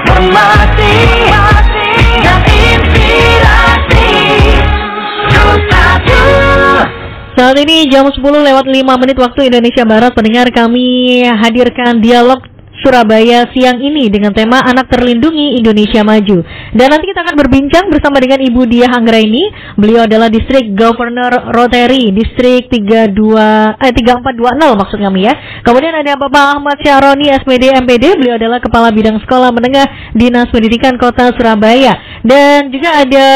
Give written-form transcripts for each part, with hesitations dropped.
informasi dan inspirasi. Saat ini jam 10:05 waktu Indonesia Barat. Pendengar, kami hadirkan dialog Surabaya siang ini dengan tema Anak Terlindungi Indonesia Maju. Dan nanti kita akan berbincang bersama dengan Ibu Diah Anggraini. Beliau adalah District Governor Rotary Distrik 3420 maksud kami ya. Kemudian ada Bapak Ahmad Syaroni SPD MPD. Beliau adalah Kepala Bidang Sekolah Menengah Dinas Pendidikan Kota Surabaya. Dan juga ada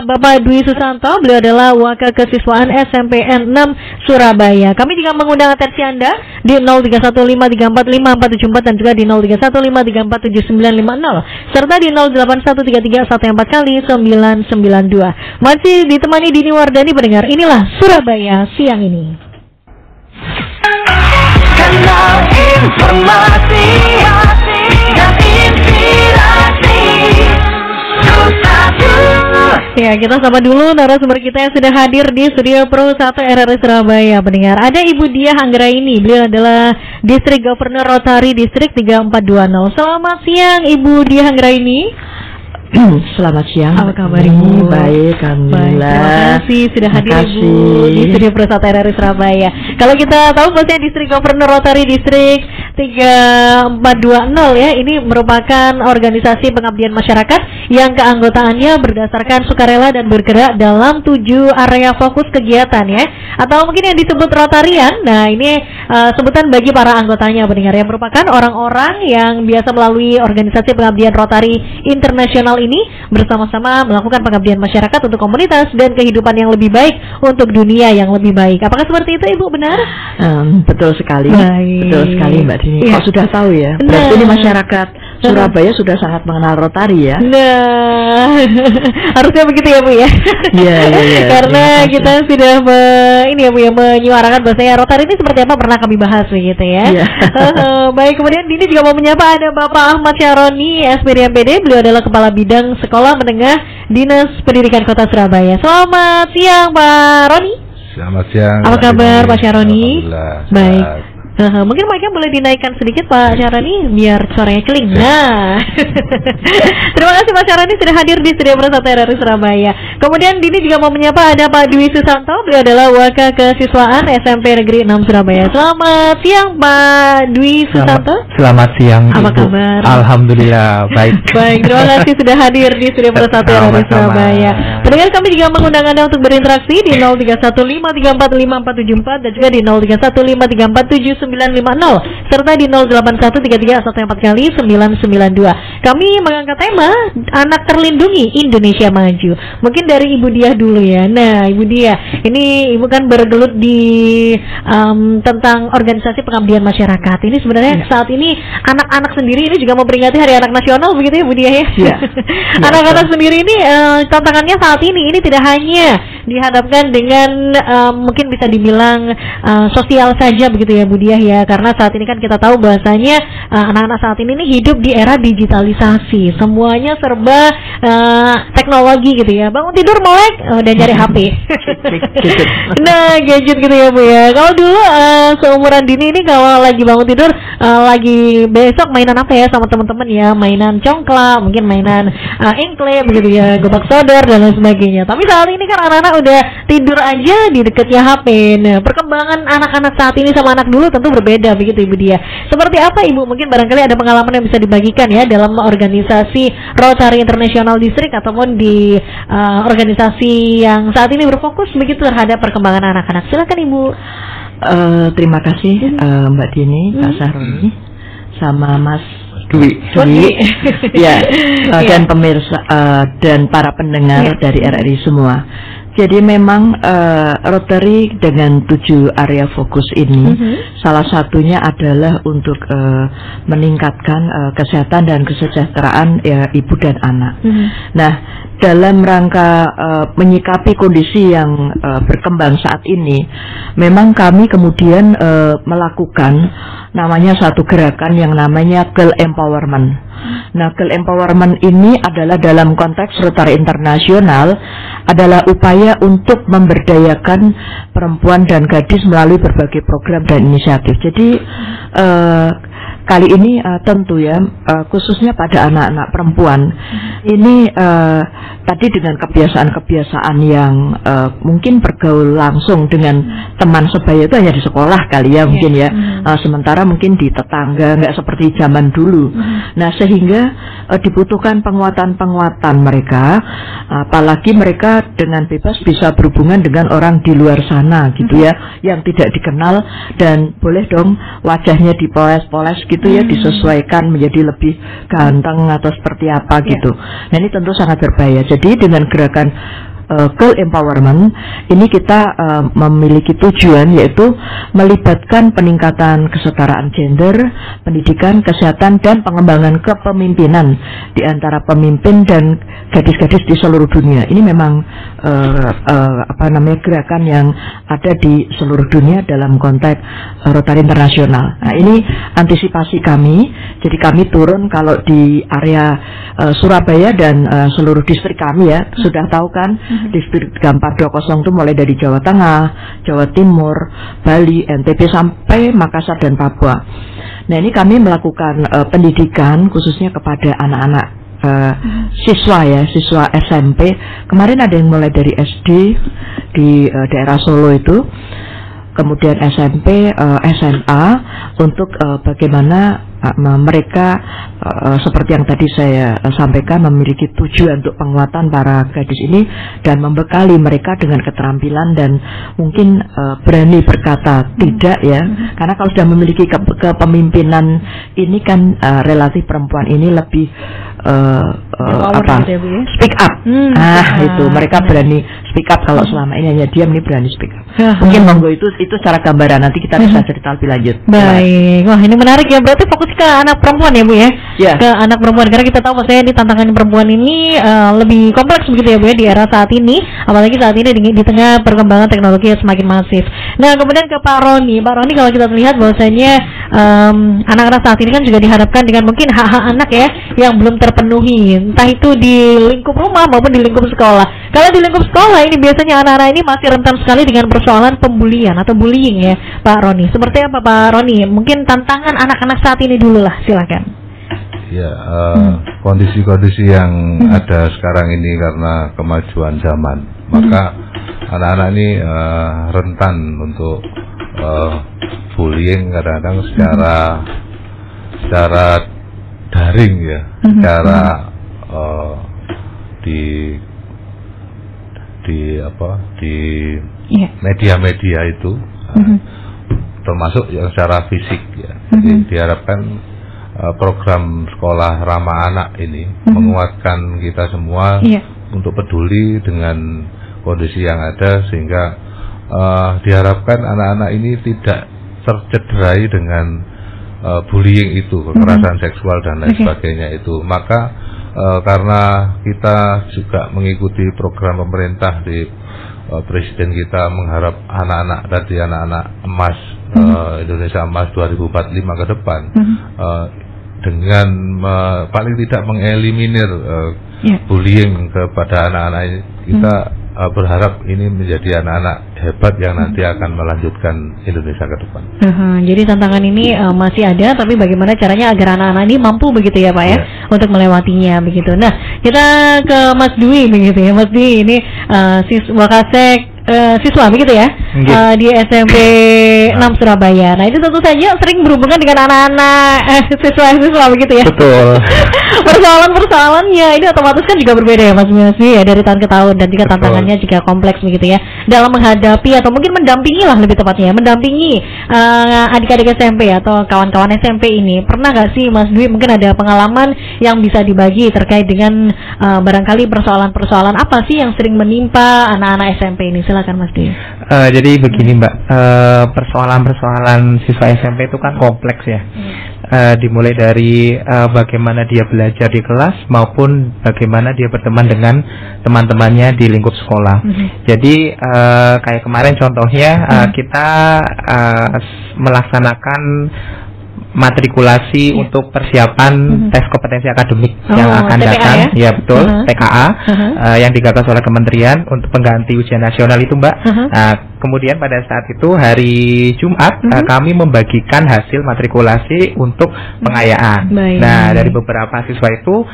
Bapak Dwi Susanto. Beliau adalah Wakil Kesiswaan SMPN 6 Surabaya. Kami juga mengundang atensi Anda di 0315345474 dan juga di 0315347950 serta di 081331431992. Masih ditemani Dini Wardani. Pendengar, inilah Surabaya siang ini. Kanal informasi dan inspirasi. Ya, kita sapa dulu narasumber kita yang sudah hadir di Studio Pro 1 RRI Surabaya. Pendengar, ada Ibu Diah Anggraini. Beliau adalah District Governor Rotary Distrik 3420. Selamat siang Ibu Diah Anggraini. Selamat siang. Apa kabar Ibu? Baik, alhamdulillah. Terima kasih sudah hadir Ibu di Studio Pro 1 RRI Surabaya. Kalau kita tahu bahwasanya District Governor Rotary Distrik 3420 ya, ini merupakan organisasi pengabdian masyarakat yang keanggotaannya berdasarkan sukarela dan bergerak dalam 7 area fokus kegiatan ya, atau mungkin yang disebut Rotarian. Nah, ini sebutan bagi para anggotanya, pendengar, yang merupakan orang-orang yang biasa melalui organisasi pengabdian Rotary Internasional ini bersama-sama melakukan pengabdian masyarakat untuk komunitas dan kehidupan yang lebih baik untuk dunia yang lebih baik. Apakah seperti itu Ibu, benar? Betul sekali. Baik. Betul sekali Mbak Dini. Ya. Kok sudah tahu ya? Berarti ini masyarakat Surabaya sudah sangat mengenal Rotary ya. Nah, harusnya begitu ya Bu ya. Iya. Karena kita sudah ini ya Bu ya, menyuarakan bahwasanya Rotary ini seperti apa pernah kami bahas begitu ya. Iya. Baik, kemudian Dini juga mau menyapa ada Bapak Ahmad Syaroni SPD MPD. Beliau adalah Kepala Bidang Sekolah Menengah Dinas Pendidikan Kota Surabaya. Selamat siang Pak Roni. Selamat siang. Apa kabar Pak Syaroni? Alhamdulillah. Baik. Mungkin mic-nya boleh dinaikkan sedikit Pak Syaroni biar suaranya keling. Nah, terima kasih Pak Syaroni sudah hadir di Studio Pro 1 RRI Surabaya. Kemudian Dini juga mau menyapa ada Pak Dwi Susanto. Beliau adalah Wakil Kesiswaan SMP Negeri 6 Surabaya. Selamat siang Pak Dwi Susanto. Selamat siang. Apa Ibu. kabar? Alhamdulillah baik. Baik, terima kasih sudah hadir di Studio Pro 1 RRI Surabaya. Pendengar, kami juga mengundang Anda untuk berinteraksi di 0315345474 dan juga di 0315347950 serta di 08133144 992. Kami mengangkat tema Anak Terlindungi Indonesia Maju. Mungkin dari Ibu Diah dulu ya. Nah, Ibu Diah, ini Ibu kan bergelut di tentang organisasi pengabdian masyarakat. Ini sebenarnya saat ini anak-anak sendiri ini juga memperingati Hari Anak Nasional begitu ya Bu Diah ya. Anak-anak sendiri ini tantangannya saat ini tidak hanya dihadapkan dengan mungkin bisa dibilang sosial saja begitu ya Bu Diah ya, karena saat ini kan kita tahu bahwasanya anak-anak saat ini hidup di era digitalisasi, semuanya serba teknologi gitu ya, bangun tidur melek dan cari HP. Nah, gadget gitu ya Bu ya. Kalau dulu seumuran Dini ini kalau lagi bangun tidur lagi besok mainan apa ya sama teman-teman ya, mainan congklak, mungkin mainan engkle begitu ya, gobak sodor dan lain sebagainya. Tapi saat ini kan anak-anak udah tidur aja di dekatnya HP. Nah, perkembangan anak-anak saat ini sama anak dulu tentu berbeda begitu Ibu Diah. Seperti apa Ibu? Mungkin barangkali ada pengalaman yang bisa dibagikan ya dalam organisasi Rotary International District ataupun di organisasi yang saat ini berfokus begitu terhadap perkembangan anak-anak. Silakan Ibu. Terima kasih Mbak Dini, Pak Syaroni, sama Mas Dwi. Ya, dan pemirsa dan para pendengar dari RRI semua. Jadi memang Rotary dengan 7 area fokus ini salah satunya adalah untuk meningkatkan kesehatan dan kesejahteraan ibu dan anak. Nah, dalam rangka menyikapi kondisi yang berkembang saat ini, memang kami kemudian melakukan namanya satu gerakan yang namanya Girl Empowerment. Nah, Girl Empowerment ini adalah dalam konteks Rotary Internasional adalah upaya untuk memberdayakan perempuan dan gadis melalui berbagai program dan inisiatif. Jadi kali ini tentu ya khususnya pada anak-anak perempuan ini tadi dengan kebiasaan-kebiasaan yang mungkin bergaul langsung dengan teman sebaya itu hanya di sekolah kali ya mungkin ya, sementara mungkin di tetangga nggak seperti zaman dulu. Nah sehingga dibutuhkan penguatan-penguatan mereka, apalagi mereka dengan bebas bisa berhubungan dengan orang di luar sana gitu ya, yang tidak dikenal, dan boleh dong wajahnya dipoles-poles gitu ya, disesuaikan menjadi lebih ganteng atau seperti apa gitu. Nah ini tentu sangat berbahaya. Jadi dengan gerakan girl empowerment ini kita memiliki tujuan yaitu melibatkan peningkatan kesetaraan gender, pendidikan, kesehatan, dan pengembangan kepemimpinan di antara pemimpin dan gadis-gadis di seluruh dunia. Ini memang gerakan yang ada di seluruh dunia dalam konteks Rotary Internasional. Nah ini antisipasi kami. Jadi kami turun kalau di area Surabaya dan seluruh distrik kami ya, sudah tahu kan distrik 420 itu mulai dari Jawa Tengah, Jawa Timur, Bali, NTB sampai Makassar dan Papua. Nah ini kami melakukan pendidikan khususnya kepada anak-anak siswa ya, siswa SMP. Kemarin ada yang mulai dari SD di daerah Solo itu, kemudian SMP, SMA untuk bagaimana mereka seperti yang tadi saya sampaikan memiliki tujuan untuk penguatan para gadis ini dan membekali mereka dengan keterampilan dan mungkin berani berkata tidak ya, karena kalau sudah memiliki kepemimpinan ini kan relatif perempuan ini lebih speak up. Itu mereka berani speak up. Kalau selama ini hanya diam, ini berani speak up. Mungkin monggo itu secara gambaran, nanti kita bisa cerita lebih lanjut. Baik, wah ini menarik ya. Berarti fokus ke anak perempuan ya Bu ya? Ke anak perempuan, karena kita tahu maksudnya di tantangan perempuan ini lebih kompleks begitu ya Bu ya di era saat ini, apalagi saat ini di tengah perkembangan teknologi yang semakin masif. Nah kemudian ke Pak Roni. Pak Roni, kalau kita melihat bahwasanya anak-anak saat ini kan juga diharapkan dengan mungkin hak-hak anak ya yang belum terpenuhi, entah itu di lingkup rumah maupun di lingkup sekolah. Kalau di lingkup sekolah ini biasanya anak-anak ini masih rentan sekali dengan persoalan pembulian atau bullying ya Pak Roni. Seperti apa Pak Roni? Mungkin tantangan anak-anak saat ini dulu lah, silakan. Ya, kondisi-kondisi yang ada sekarang ini karena kemajuan zaman, maka anak-anak ini rentan untuk bullying kadang-kadang secara daring ya, secara di media-media itu, termasuk yang secara fisik ya. Jadi diharapkan program sekolah ramah anak ini menguatkan kita semua untuk peduli dengan kondisi yang ada, sehingga diharapkan anak-anak ini tidak tercederai dengan bullying itu, kekerasan seksual dan lain sebagainya itu. Maka karena kita juga mengikuti program pemerintah di Presiden kita mengharap anak-anak tadi, anak-anak emas Indonesia Emas 2045 ke depan, dengan paling tidak mengeliminir bullying kepada anak-anak ini, kita berharap ini menjadi anak-anak hebat yang nanti akan melanjutkan Indonesia ke depan. Jadi tantangan ini masih ada, tapi bagaimana caranya agar anak-anak ini mampu begitu ya Pak ya, untuk melewatinya begitu. Nah kita ke Mas Dwi begitu ya. Mas Dwi ini siswa begitu ya, di SMP 6 Surabaya. Nah itu tentu saja sering berhubungan dengan anak-anak siswa begitu ya. Betul. Persoalan-persoalannya ini otomatis kan juga berbeda ya Mas Dwi ya, dari tahun ke tahun, dan juga tantangannya juga kompleks begitu ya dalam menghadapi atau mungkin mendampingi lah lebih tepatnya, mendampingi adik-adik SMP atau kawan-kawan SMP ini. Pernah nggak sih Mas Dwi mungkin ada pengalaman yang bisa dibagi terkait dengan barangkali persoalan-persoalan apa sih yang sering menimpa anak-anak SMP ini? Silakan Mas Dwi. Jadi begini Mbak, persoalan-persoalan siswa SMP itu kan kompleks ya. Dimulai dari bagaimana dia belajar di kelas maupun bagaimana dia berteman dengan teman-temannya di lingkup sekolah. Jadi kayak kemarin contohnya kita melaksanakan matrikulasi untuk persiapan tes kompetensi akademik yang akan datang, ya betul, TKA yang digagas oleh Kementerian untuk pengganti ujian nasional itu Mbak. kemudian pada saat itu hari Jumat kami membagikan hasil matrikulasi untuk pengayaan. Nah, dari beberapa siswa itu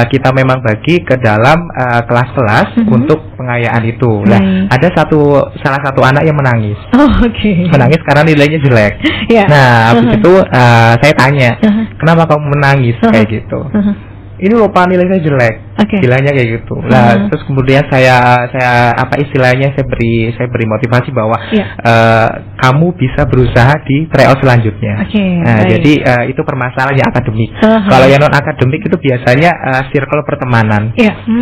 kita memang bagi ke dalam kelas-kelas untuk pengayaan itu. Nah, ada salah satu anak yang menangis. Menangis karena nilainya jelek. Nah, habis itu saya tanya, kenapa kamu menangis kayak gitu? Ini lupa nilai saya jelek, istilahnya kayak gitu. Nah, terus kemudian saya apa istilahnya saya beri motivasi bahwa kamu bisa berusaha di tryout selanjutnya. Nah, jadi itu permasalahannya akademik. Kalau yang non akademik itu biasanya circle pertemanan.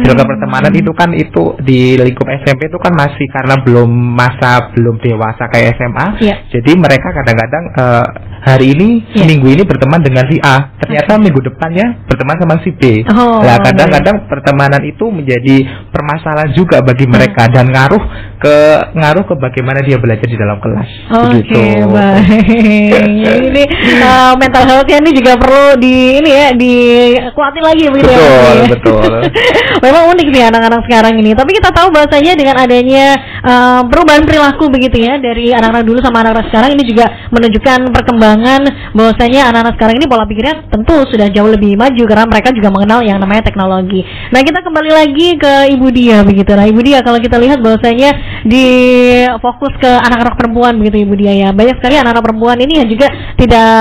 Circle pertemanan itu kan itu di lingkup SMP itu kan masih karena belum dewasa kayak SMA. Jadi mereka kadang-kadang hari ini minggu ini berteman dengan si A, ternyata minggu depannya berteman sama si B. Nah, kadang-kadang pertemanan itu menjadi permasalahan juga bagi mereka dan ngaruh ke bagaimana dia belajar di dalam kelas. Begitu. Baik. Ini mental health-nya ini juga perlu dikuatin lagi begitu. Betul. Memang unik nih anak-anak sekarang ini. Tapi kita tahu bahasanya dengan adanya perubahan perilaku begitu ya dari anak-anak dulu sama anak-anak sekarang ini juga menunjukkan perkembangan bahwasanya anak-anak sekarang ini pola pikirnya tentu sudah jauh lebih maju karena mereka juga mengenal yang namanya teknologi. Nah, kita kembali lagi ke Ibu Dia begitu. Nah, Ibu Dia kalau kita lihat bahwasanya di fokus ke anak-anak perempuan begitu Ibu Dia ya. Banyak sekali anak-anak perempuan ini yang juga tidak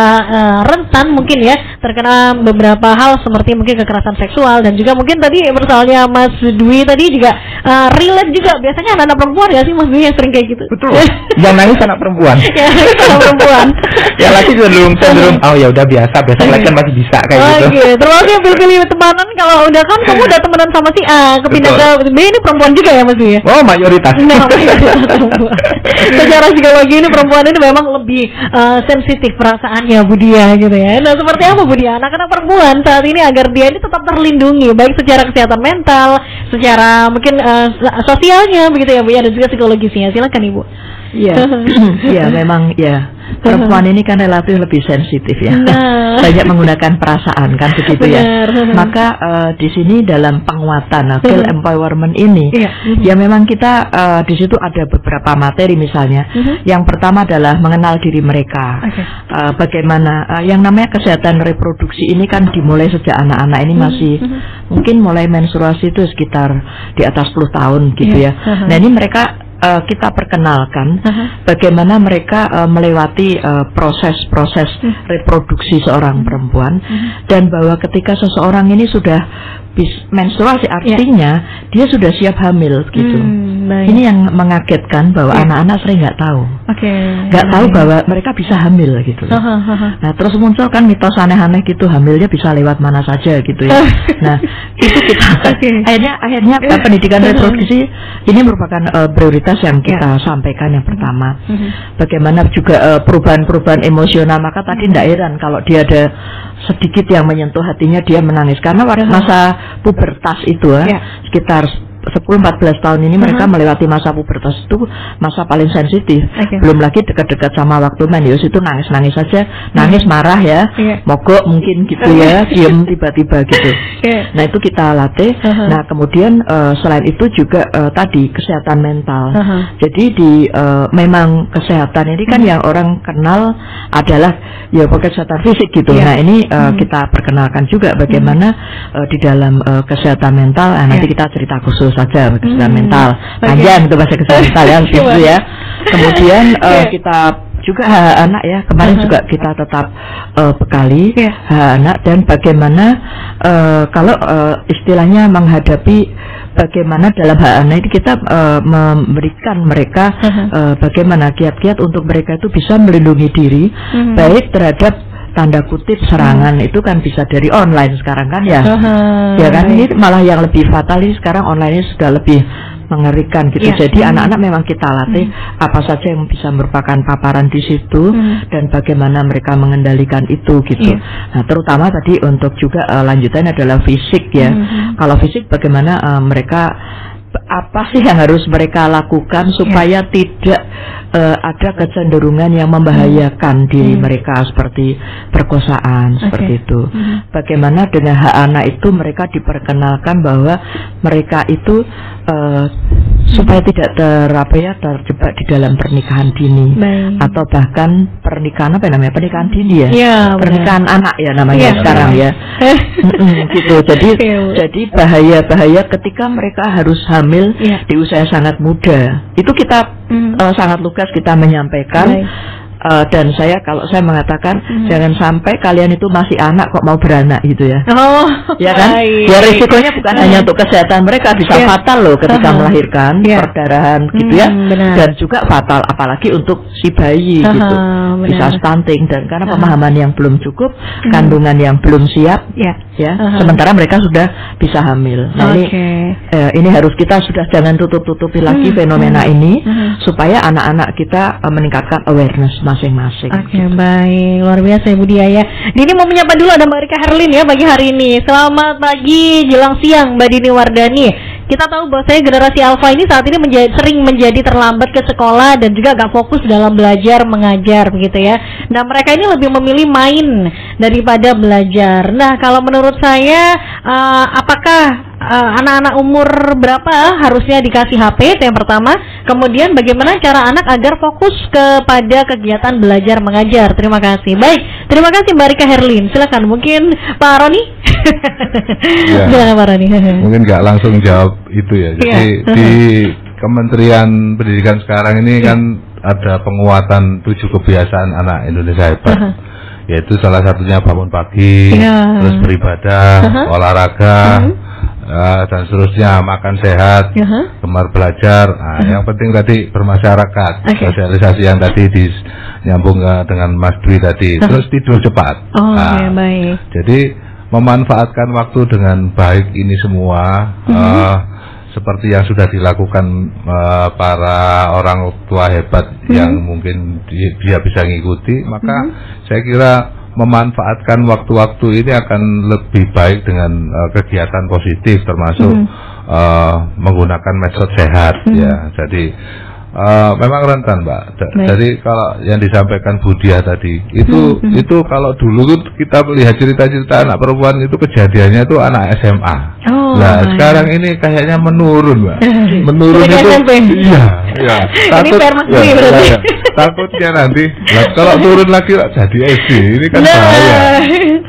rentan mungkin ya terkena beberapa hal seperti mungkin kekerasan seksual dan juga mungkin tadi misalnya Mas Dwi tadi juga relate juga biasanya anak-anak perempuan ya sih Mas Dwi yang sering kayak gitu. Betul. Yang nangis anak perempuan. Ya, anak perempuan. Ya lagi cenderung oh ya udah biasa lagi kan masih bisa kayak gitu. Terus yang pilih temanan kalau udah kan kamu udah temenan sama si A kepindah ke B ini perempuan juga ya Mas Dwi ya? Oh, mayoritas. Nah, secara psikologi ini perempuan ini memang lebih sensitif perasaannya Bu Dia gitu ya. Nah, seperti apa Bu Dia anak-anak perempuan saat ini agar dia ini tetap terlindungi baik secara kesehatan mental, secara mungkin sosialnya begitu ya Bu ya dan juga psikologisnya. Silakan Ibu. Ya memang ya perempuan ini kan relatif lebih sensitif ya, banyak menggunakan perasaan kan begitu ya. Maka di sini dalam penguatan skill empowerment ini, ya memang kita di situ ada beberapa materi misalnya. Yang pertama adalah mengenal diri mereka. Bagaimana yang namanya kesehatan reproduksi ini kan dimulai sejak anak-anak ini masih mungkin mulai menstruasi itu sekitar di atas 10 tahun gitu ya. Nah ini mereka kita perkenalkan bagaimana mereka melewati proses-proses reproduksi seorang perempuan dan bahwa ketika seseorang ini sudah menstruasi artinya dia sudah siap hamil gitu. Ini yang mengagetkan bahwa anak-anak sering nggak tahu, nggak tahu bahwa mereka bisa hamil gitu. Nah terus muncul kan mitos aneh-aneh gitu, hamilnya bisa lewat mana saja gitu ya. Nah itu kita akhirnya pendidikan reproduksi ini merupakan prioritas yang kita sampaikan yang pertama. Bagaimana juga perubahan-perubahan emosional, maka tadi tidak heran kalau dia ada sedikit yang menyentuh hatinya dia menangis karena masa pubertas itu sekitar 10-14 tahun ini mereka melewati masa pubertas itu masa paling sensitif. Belum lagi dekat-dekat sama waktu manius itu nangis-nangis saja, nangis marah ya, mogok mungkin gitu ya, diam tiba-tiba gitu. Nah itu kita latih. Nah kemudian selain itu juga tadi kesehatan mental. Jadi di memang kesehatan ini kan yang orang kenal adalah ya kesehatan fisik gitu. Nah ini kita perkenalkan juga bagaimana di dalam kesehatan mental. Nanti kita cerita khusus saja kesehatan mental panjang itu bahasa kesehatan mental ya gitu ya. Kemudian kita juga hak anak ya kemarin juga kita tetap bekali hak anak dan bagaimana kalau istilahnya menghadapi bagaimana dalam hak anak ini kita memberikan mereka bagaimana kiat-kiat untuk mereka itu bisa melindungi diri baik terhadap tanda kutip serangan itu kan bisa dari online sekarang kan ya. Ya kan ini malah yang lebih fatal ini sekarang online ini sudah lebih mengerikan gitu. Jadi anak-anak memang kita latih apa saja yang bisa merupakan paparan di situ dan bagaimana mereka mengendalikan itu gitu. Nah, terutama tadi untuk juga lanjutan adalah fisik ya. Kalau fisik bagaimana mereka apa sih yang harus mereka lakukan supaya tidak ada kecenderungan yang membahayakan diri mereka seperti perkosaan seperti itu. Bagaimana dengan hak anak itu mereka diperkenalkan bahwa mereka itu supaya tidak terjebak di dalam pernikahan dini atau bahkan pernikahan pernikahan dini ya, pernikahan anak ya namanya sekarang ya. Gitu. Jadi bahaya ketika mereka harus hamil di usia sangat muda. Itu kita sangat lugas kita menyampaikan. Dan kalau saya mengatakan jangan sampai kalian itu masih anak kok mau beranak gitu ya. Ya kan? Ya risikonya bukan hanya untuk kesehatan mereka, bisa fatal loh ketika melahirkan, perdarahan gitu ya. Dan juga fatal apalagi untuk si bayi gitu. Bisa stunting dan karena pemahaman yang belum cukup, kandungan yang belum siap ya. Sementara mereka sudah bisa hamil. Nah, ini harus kita sudah jangan tutup-tutupi lagi fenomena ini supaya anak-anak kita meningkatkan awareness masing-masing. Baik, luar biasa Ibu Dia ya. Dini mau menyapa dulu ada Mbak Rika Herlin ya pagi hari ini. Selamat pagi jelang siang Mbak Dini Wardani. Kita tahu bahwa generasi Alpha ini saat ini sering menjadi terlambat ke sekolah dan juga gak fokus dalam belajar mengajar begitu ya. Nah mereka ini lebih memilih main daripada belajar. Nah kalau menurut saya apakah anak-anak umur berapa harusnya dikasih HP? Itu yang pertama. Kemudian bagaimana cara anak agar fokus kepada kegiatan belajar mengajar? Terima kasih. Baik, terima kasih Mbak Rika Herlin. Silakan mungkin Pak Roni. Silakan Pak Roni. Mungkin nggak langsung jawab itu ya. Jadi di Kementerian Pendidikan sekarang ini kan ada penguatan 7 kebiasaan anak Indonesia hebat. Yaitu salah satunya bangun pagi, terus beribadah, olahraga, dan seterusnya, makan sehat, gemar belajar. Nah, yang penting tadi bermasyarakat, sosialisasi yang tadi nyambung dengan Mas Dwi tadi. Terus tidur cepat. Baik. Jadi memanfaatkan waktu dengan baik ini semua, seperti yang sudah dilakukan para orang tua hebat yang mungkin dia bisa ngikuti, maka saya kira memanfaatkan waktu-waktu ini akan lebih baik dengan kegiatan positif termasuk menggunakan medsos sehat ya. Jadi memang rentan Mbak. Jadi kalau yang disampaikan Bu Dia tadi itu kalau dulu kita melihat cerita-cerita anak perempuan itu kejadiannya itu anak SMA. Nah sekarang ini kayaknya menurun Mbak. Menurun itu iya. Takut, takutnya nanti kalau turun lagi jadi SD ini kan bahaya.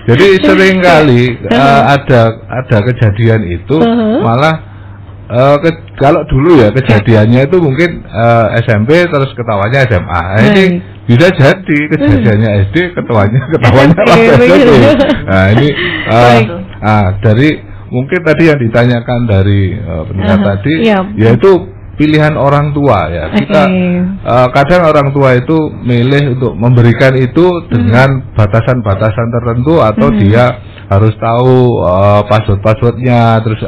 Jadi sering kali ada kejadian itu malah kalau dulu ya kejadiannya itu mungkin SMP terus ketawanya SMA. Ini bisa jadi kejadiannya SD ketawanya SMP. Nah ini dari mungkin tadi yang ditanyakan dari pendengar tadi yaitu pilihan orang tua ya. Kita kadang orang tua itu milih untuk memberikan itu dengan batasan-batasan tertentu atau dia harus tahu password-passwordnya, terus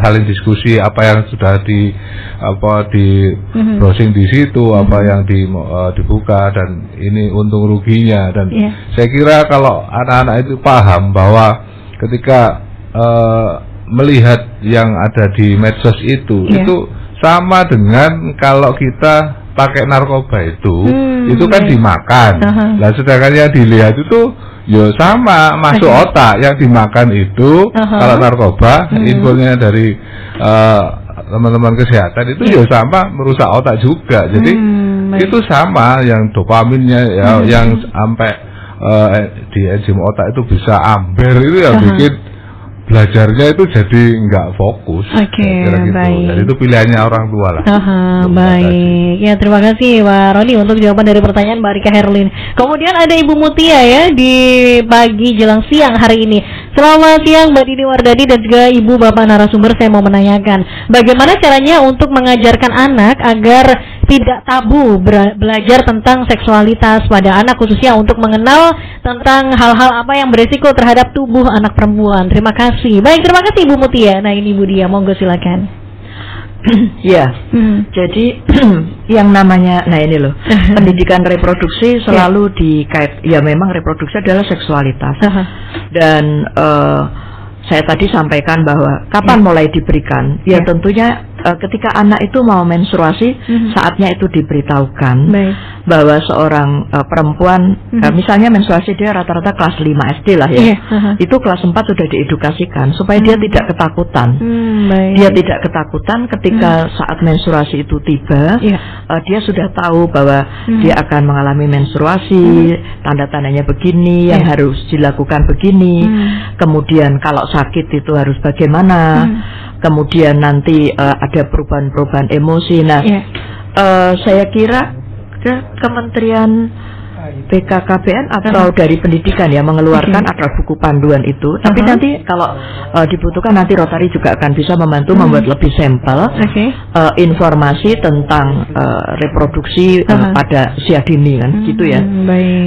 saling diskusi apa yang sudah di browsing di situ, apa yang dibuka dan ini untung ruginya. Dan saya kira kalau anak-anak itu paham bahwa ketika melihat yang ada di medsos itu sama dengan kalau kita pakai narkoba itu kan dimakan. Nah sedangkan yang dilihat itu ya sama masuk otak, yang dimakan itu kalau narkoba infonya dari teman-teman kesehatan itu ya sama merusak otak juga. Jadi itu sama yang dopaminnya yang sampai di enzim otak itu bisa amber itu yang bikin belajarnya itu jadi nggak fokus. Gitu. Jadi itu pilihannya orang tua lah. Baik. Ya terima kasih Pak Roni untuk jawaban dari pertanyaan Mbak Rika Herlin. Kemudian ada Ibu Mutia ya di pagi jelang siang hari ini. Selamat siang Mbak Dini Wardani dan juga Ibu Bapak narasumber. Saya mau menanyakan bagaimana caranya untuk mengajarkan anak agar tidak tabu belajar tentang seksualitas pada anak, khususnya untuk mengenal tentang hal-hal apa yang beresiko terhadap tubuh anak perempuan. Terima kasih. Baik, terima kasih Ibu Mutia. Nah ini Ibu Dia, monggo silakan. Jadi yang namanya, nah ini loh, pendidikan reproduksi selalu dikait, ya memang reproduksi adalah seksualitas. Dan saya tadi sampaikan bahwa kapan mulai diberikan, ya tentunya ketika anak itu mau menstruasi, saatnya itu diberitahukan bahwa seorang perempuan, misalnya menstruasi dia rata-rata kelas 5 SD lah ya, itu kelas 4 sudah diedukasikan supaya dia tidak ketakutan. Dia tidak ketakutan ketika saat menstruasi itu tiba, dia sudah tahu bahwa dia akan mengalami menstruasi, tanda-tandanya begini, yang harus dilakukan begini, kemudian kalau sakit itu harus bagaimana, kemudian nanti ada perubahan-perubahan emosi. Nah, saya kira Kementerian BKKBN atau dari pendidikan ya mengeluarkan ada buku panduan itu. Tapi nanti kalau dibutuhkan nanti Rotary juga akan bisa membantu membuat lebih sampel informasi tentang reproduksi pada usia dini kan, gitu ya.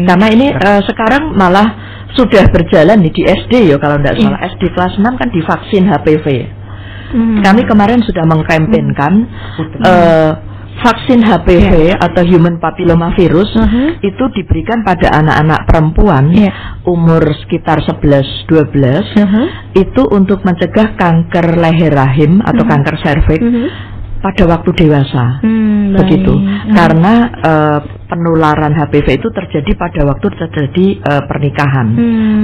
Karena ini sekarang malah sudah berjalan nih di SD ya kalau tidak salah. SD kelas 6 kan divaksin HPV. Kami kemarin sudah mengkampanyekan vaksin HPV atau Human Papilloma Virus itu diberikan pada anak-anak perempuan umur sekitar 11-12 itu untuk mencegah kanker leher rahim atau kanker serviks pada waktu dewasa. Begitu. Karena penularan HPV itu terjadi pada waktu terjadi pernikahan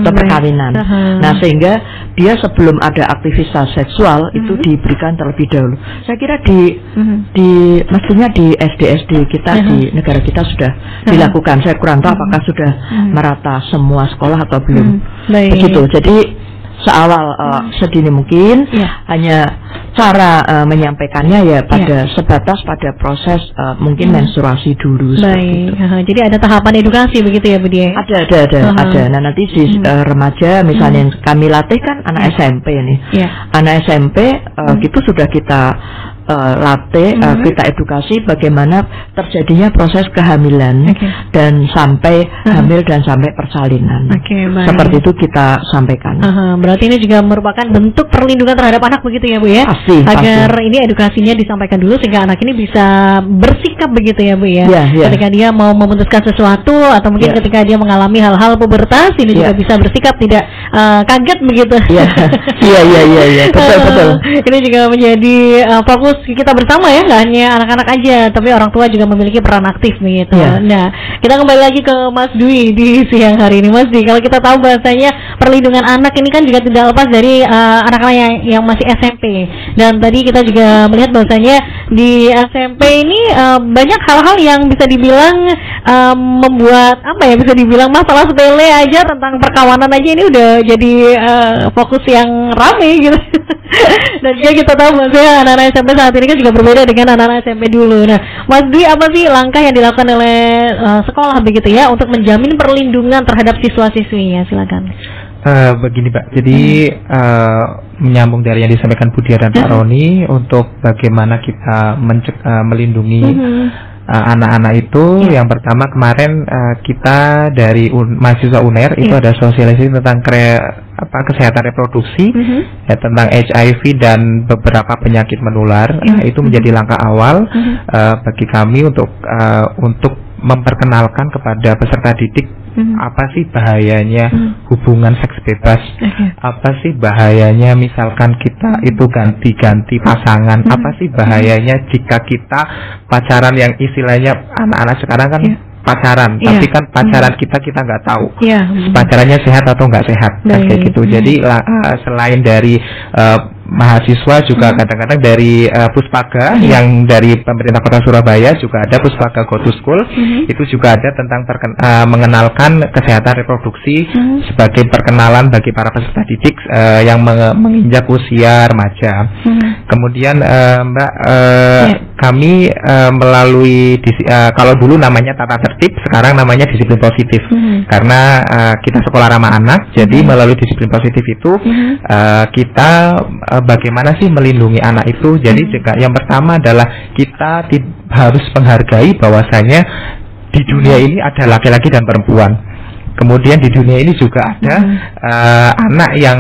atau perkawinan. Nah, sehingga dia sebelum ada aktivitas seksual itu diberikan terlebih dahulu. Saya kira mestinya di SD-SD kita di negara kita sudah dilakukan. Saya kurang tahu apakah sudah merata semua sekolah atau belum. Begitu. Jadi seawal sedini mungkin, hanya cara menyampaikannya ya pada sebatas pada proses mungkin menstruasi dulu. Seperti itu. Jadi ada tahapan edukasi begitu ya Bu Dia? Ada. Nah, nanti di remaja misalnya yang kami latih kan anak SMP nih. Anak SMP itu sudah kita latih, kita edukasi bagaimana terjadinya proses kehamilan dan sampai hamil dan sampai persalinan. Seperti itu kita sampaikan. Berarti ini juga merupakan bentuk perlindungan terhadap anak begitu ya Bu ya? Agar ini edukasinya disampaikan dulu sehingga anak ini bisa bersikap begitu ya Bu ya? Ketika dia mau memutuskan sesuatu atau mungkin ketika dia mengalami hal-hal pubertas ini juga bisa bersikap tidak kaget begitu. Iya. Betul. Ini juga menjadi fokus kita bersama ya, nggak hanya anak-anak aja, tapi orang tua juga memiliki peran aktif begitu. Nah, kita kembali lagi ke Mas Dwi di siang hari ini. Mas Dwi, kalau kita tahu bahasanya perlindungan anak ini kan juga tidak lepas dari anak-anak yang masih SMP. Dan tadi kita juga melihat bahasanya di SMP ini banyak hal-hal yang bisa dibilang membuat bisa dibilang masalah sepele aja tentang perkawanan aja ini udah jadi fokus yang rame gitu. Dan juga kita tahu bahasanya anak-anak SMP saat ini kan juga berbeda dengan anak-anak SMP dulu. Nah, Mas Dwi, apa sih langkah yang dilakukan oleh sekolah begitu ya untuk menjamin perlindungan terhadap siswa-siswinya? Silakan. Begini Pak, jadi menyambung dari yang disampaikan Bu Dia dan Pak Roni untuk bagaimana kita melindungi anak-anak itu. Yang pertama kemarin kita dari mahasiswa UNER itu ada sosialisasi tentang kesehatan reproduksi, tentang HIV dan beberapa penyakit menular. Itu menjadi langkah awal bagi kami untuk memperkenalkan kepada peserta didik apa sih bahayanya hubungan seks bebas, apa sih bahayanya misalkan kita itu ganti-ganti pasangan, apa sih bahayanya jika kita pacaran yang istilahnya anak-anak sekarang kan pacaran, tapi kan pacaran kita nggak tahu pacarannya sehat atau nggak sehat, kan kayak gitu. Jadi selain dari mahasiswa juga kadang-kadang dari Puspaga yang dari pemerintah Kota Surabaya juga ada Puspaga Go to School. Itu juga ada tentang mengenalkan kesehatan reproduksi sebagai perkenalan bagi para peserta didik yang menginjak usia remaja. Kemudian Mbak, kami melalui kalau dulu namanya tata tertib, sekarang namanya disiplin positif. Karena kita sekolah ramah anak, jadi melalui disiplin positif itu kita bagaimana sih melindungi anak itu. Jadi juga yang pertama adalah kita harus menghargai bahwasanya di dunia ini ada laki-laki dan perempuan. Kemudian di dunia ini juga ada anak yang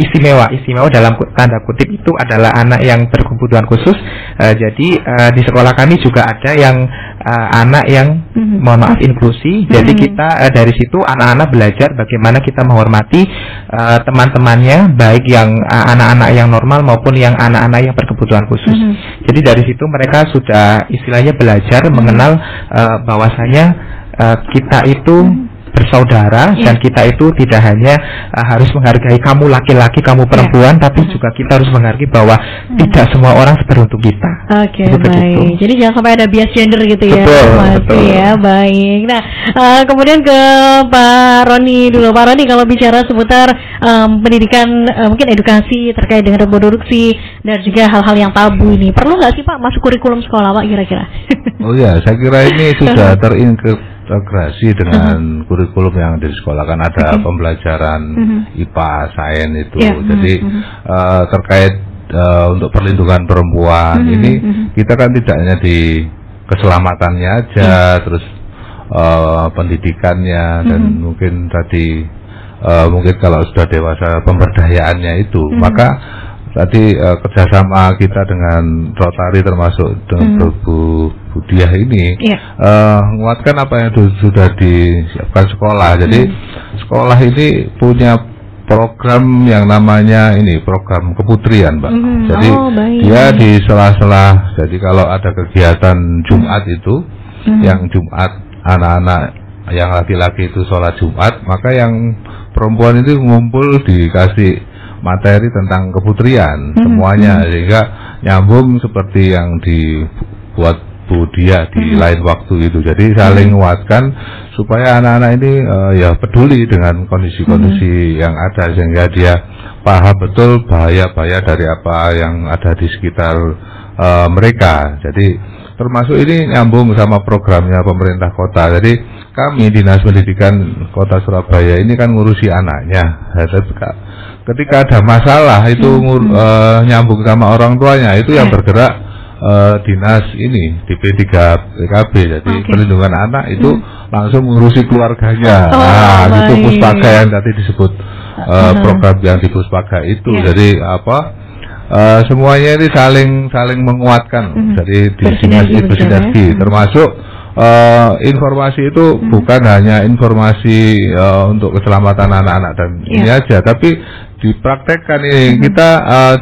istimewa dalam tanda kutip itu adalah anak yang berkebutuhan khusus. Jadi di sekolah kami juga ada yang anak yang mohon maaf inklusi. Jadi kita dari situ anak-anak belajar bagaimana kita menghormati teman-temannya, baik yang anak-anak yang normal maupun yang anak-anak yang berkebutuhan khusus. Jadi dari situ mereka sudah istilahnya belajar mengenal bahwasanya kita itu bersaudara, dan kita itu tidak hanya harus menghargai kamu laki-laki, kamu perempuan, tapi juga kita harus menghargai bahwa tidak semua orang seberuntung kita. Oke, baik. Jadi jangan sampai ada bias gender gitu ya. Betul. Ya, baik. Nah, kemudian ke Pak Roni dulu. Pak Roni, kalau bicara seputar pendidikan, mungkin edukasi terkait dengan reproduksi dan juga hal-hal yang tabu ini, perlu nggak sih Pak masuk kurikulum sekolah Pak kira-kira? Oh ya, saya kira ini sudah terintegrasi dengan kurikulum yang di sekolah. Kan ada pembelajaran IPA, sains itu. Jadi terkait untuk perlindungan perempuan ini kita kan tidak hanya di keselamatannya aja, terus pendidikannya, dan mungkin tadi mungkin kalau sudah dewasa pemberdayaannya itu, maka tadi kerjasama kita dengan Rotary termasuk dengan Bu Diah ini menguatkan apa yang sudah disiapkan sekolah. Jadi sekolah ini punya program yang namanya ini program keputrian, Mbak. Jadi dia di sela-sela, jadi kalau ada kegiatan Jumat itu, yang Jumat anak-anak yang laki-laki itu sholat Jumat, maka yang perempuan itu ngumpul dikasih materi tentang keputrian semuanya, sehingga nyambung seperti yang dibuat Bu Dia di lain waktu itu. Jadi saling menguatkan supaya anak-anak ini ya peduli dengan kondisi-kondisi yang ada, sehingga dia paham betul bahaya-bahaya dari apa yang ada di sekitar mereka. Jadi termasuk ini nyambung sama programnya pemerintah kota. Jadi kami Dinas Pendidikan Kota Surabaya ini kan ngurusi anaknya. Ketika ada masalah itu nyambung sama orang tuanya, itu yang bergerak dinas ini DP3PKB. Jadi perlindungan anak itu langsung ngurusi keluarganya. Nah, itu Puspaga yang tadi disebut program yang di Puspaga itu. Jadi semuanya ini saling menguatkan. Jadi di dinas itu bersinergi, termasuk informasi itu bukan hanya informasi untuk keselamatan anak-anak dan ini aja, tapi dipraktekkan ini. Kita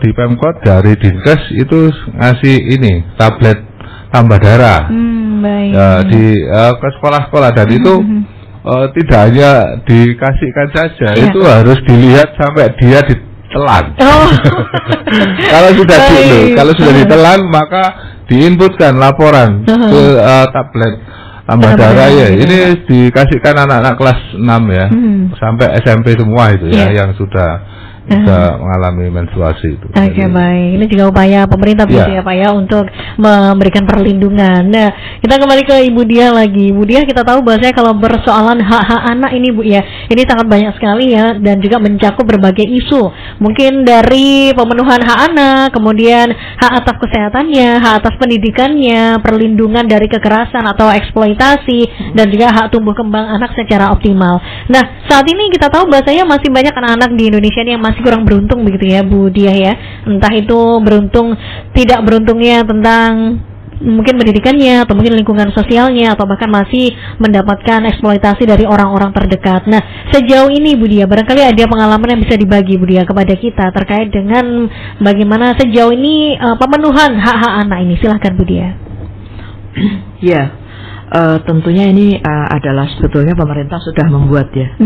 di Pemkot dari Dinkes itu ngasih ini tablet tambah darah di ke sekolah-sekolah, dan itu tidak hanya dikasihkan saja, itu harus dilihat sampai dia ditelan. Kalau sudah ditelan, maka diinputkan laporan ke tablet tambah darah ya. Ini dikasihkan anak-anak kelas 6 ya, sampai SMP semua itu ya, yang sudah mengalami menstruasi itu. Oke, baik. Ini juga upaya pemerintah begitu ya Pak ya, untuk memberikan perlindungan. Nah, kita kembali ke Ibu Dia lagi. Ibu Dia, kita tahu bahwasanya kalau persoalan hak-hak anak ini Bu ya, ini sangat banyak sekali ya, dan juga mencakup berbagai isu. Mungkin dari pemenuhan hak anak, kemudian hak atas kesehatannya, hak atas pendidikannya, perlindungan dari kekerasan atau eksploitasi, dan juga hak tumbuh kembang anak secara optimal. Nah, saat ini kita tahu bahwasanya masih banyak anak-anak di Indonesia yang masih kurang beruntung begitu ya Bu Dia ya. Entah itu beruntung tidak beruntungnya tentang mungkin pendidikannya, atau mungkin lingkungan sosialnya, atau bahkan masih mendapatkan eksploitasi dari orang-orang terdekat. Nah, sejauh ini Bu Dia, barangkali ada pengalaman yang bisa dibagi Bu Dia kepada kita terkait dengan bagaimana sejauh ini pemenuhan hak-hak anak ini. Silahkan Bu Dia. Ya, tentunya ini adalah sebetulnya pemerintah sudah membuat ya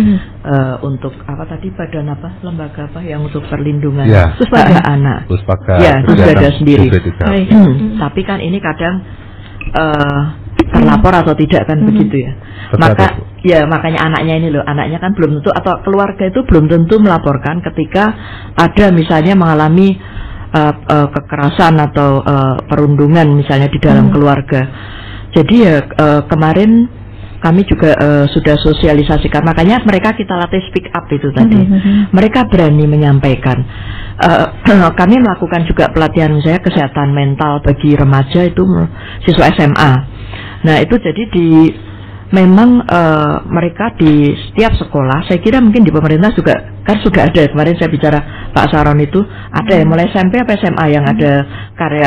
untuk apa tadi, badan apa, lembaga apa yang untuk perlindungan hak anak. Puspaga. Ya, itu sudah ada sendiri. Tapi kan ini kadang terlapor atau tidak kan begitu ya. Makanya anaknya ini loh, anaknya kan belum tentu, atau keluarga itu belum tentu melaporkan ketika ada misalnya mengalami kekerasan atau perundungan misalnya di dalam keluarga. Jadi ya kemarin kami juga sudah sosialisasikan, makanya mereka kita latih speak up itu tadi. Mereka berani menyampaikan. Kami melakukan juga pelatihan misalnya kesehatan mental bagi remaja itu siswa SMA. Nah itu jadi memang mereka di setiap sekolah, saya kira mungkin di pemerintah juga kan sudah ada. Kemarin saya bicara Pak Saron itu ada yang mulai SMP apa SMA yang ada